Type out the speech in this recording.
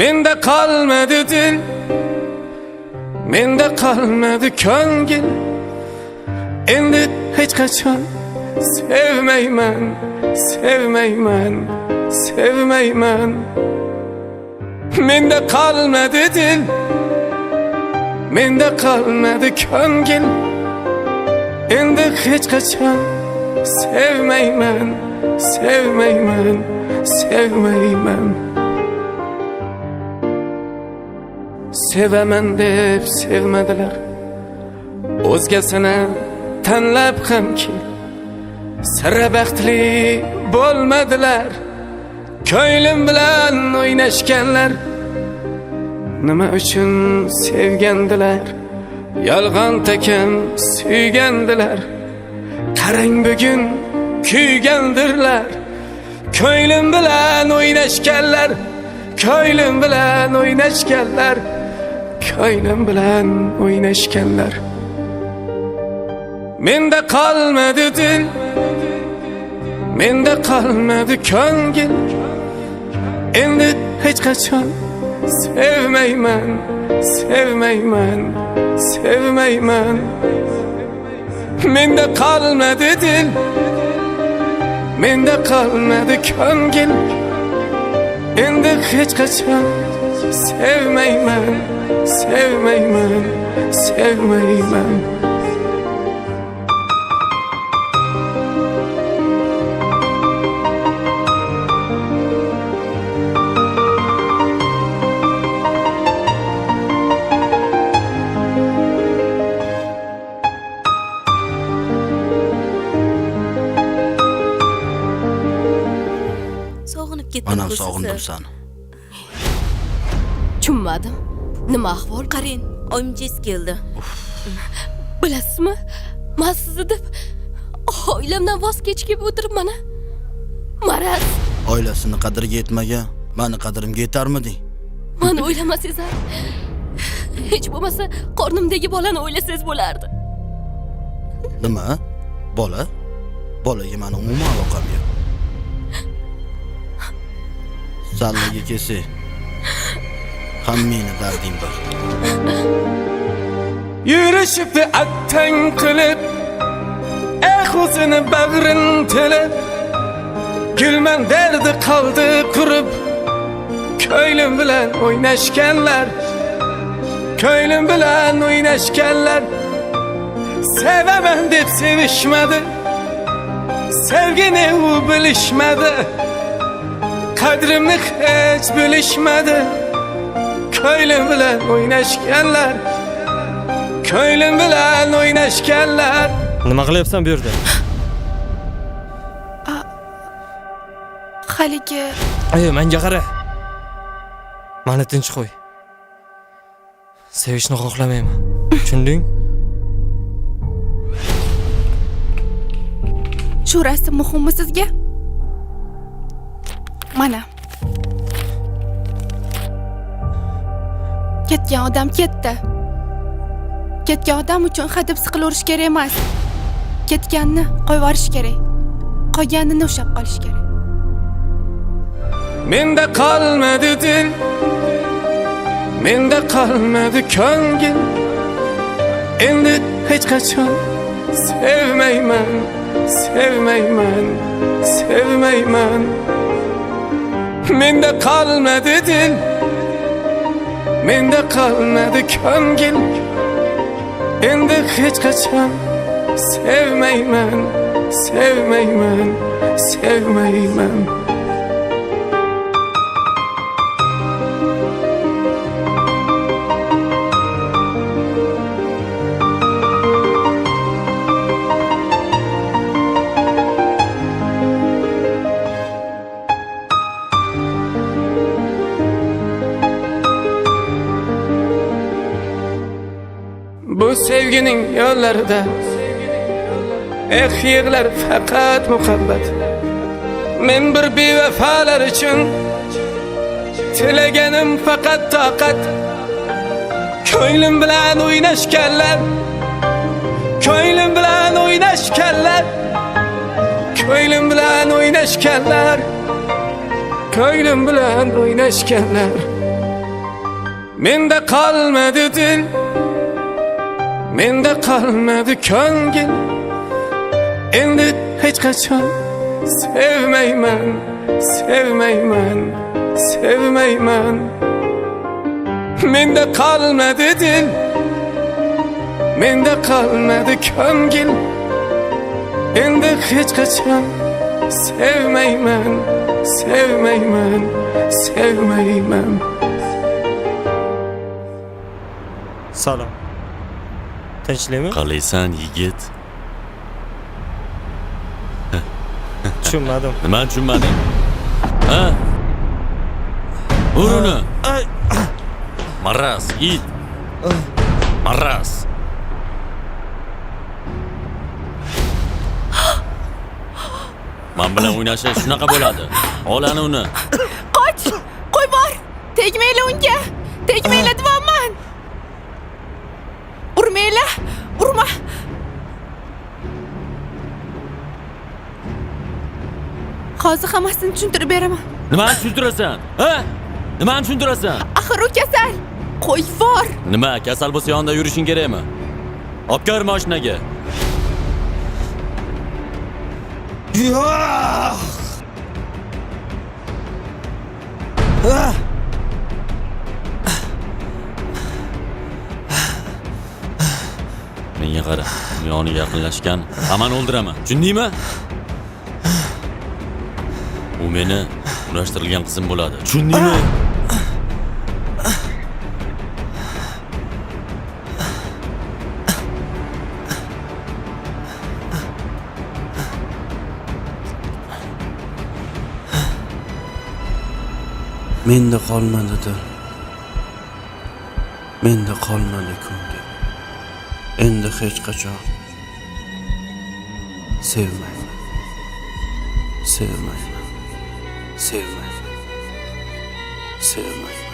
Menda qolmadi dil, menda qolmadi ko'ngil. Endi hech qachon sevmayman, sevmayman, sevmayman. Menda qolmadi dil, menda qolmadi ko'ngil. Endi hech qachon sevmayman, sevmayman, sevmayman. Sevaman deb sevmadilar, o'zgasini tanlab hamki sira baxtli bo'lmadilar. Ko'nglim bilan o'ynashganlar, nima uchun sevgandilar? Yolg'on takam suygandilar. Qarang bugun kuygandirlar. Ko'nglim bilan o'ynashganlar, ko'nglim bilan o'ynashganlar, ko'nglim bilan o'ynashganlar. Menda qolmadi dil, menda qolmadi ko'ngil. Endi hech qachon sevmayman, sevmayman, sevmayman. Menda qolmadi dil, menda qolmadi ko'ngil. Endi hech qachon sevmayman, sevmayman, sevmayman. Anam sog'indim seni. Tushunmadim. Nima ahvol? Qarang, oyimchangiz keldi. Bilasizmi? Men sizni deb oilamdan voz kechib o'tiribman. Maraz. Oilasini qadriga yetmagan, meni qadrimga yetarmidi? Meni o'ylamasangiz, hech bo'lmasa qornimdagi bolani o'ylasangiz bo'lardi. Nima? Bola? Bolaga meni umuman aloqam yo'q. Sallaga kelsa, hammani dardim bor. Yurishibdi attang qilib, o'zini bag'rin tilib. Gulman derdi qoldi qurib. Ko'nglim bilan o'ynashganlar, ko'nglim bilan o'ynashganlar. Sevaman deb sevishmadi, sevgini u bilishmadi. Qadrimni hech bilishmadi. Ko'nglim bilan o'ynashganlar, ko'nglim bilan o'ynashganlar. Nima qilyapsan bu yerda? Haligi Menga qara. Meni tinch qo'y. Sevishni xohlamayman. Tushunding? shu rasm muhimmi sizga? Mana. Ketgan odam ketdi. Ketgan odam uchun hadeb siqilaverish kerak emas. Ketganni qo'yvorish kerak. Qolganini ushlab qolish kerak. Menda qolmadi dil, menda qolmadi ko'ngil. Endi hech qachon sevmayman, sevmayman, sevmayman. Menda qolmadi dil, menda qolmadi ko'ngil. Endi hech qachon sevmayman, sevmayman, sevmayman. Bu sevginin yollarida yig'lar faqat muhabbat. Men bir bevafolar uchun tilaganim faqat toqat. Ko'nglim bilan o'ynashganlar, ko'nglim bilan o'ynashganlar, ko'nglim bilan o'ynashganlar, ko'nglim bilan o'ynashganlar. Mende kalmadı dil, mende kalmadı köngil. Endi hiç kaçan sevmeymen, sevmeymen, sevmeymen. Mende kalmadı dil, mende kalmadı köngil. Endi hiç kaçan sevmeymen, sevmeymen, sevmeymen. Salom. Tinchlikmi? Qalaysan yigit? Tushunmadim. Nima tushunmading? Ha? Ur uni. Ay, Maraz, it. Maraz. Men bilan o'ynashish shunaqa bo'ladi. Ol ana uni. Qoch! Qo'y bor! Tegmayla unga! Tegmayla deyapman! Urmayla! Urma! Hozir hammasini tushuntirib beraman. Nimani tushuntirasan? Ha? Nimani tushuntirasan? Axir u kasal. Qo'y bor! Nima, kasal bo'lsa yonida yurishing kerakmi? Olib kir mashinaga. Menga qara, yoniga yaqinlashgan, hammani o'ldiraman. Tushundingmi? U meni unashtirilgan qizim bo'ladi. Tushundingmi? Menda qolmadi dil. Menda qolmadi ko'ngil. Endi hech qachon sevmayman. Sevmayman. Sevmayman. Sevmayman.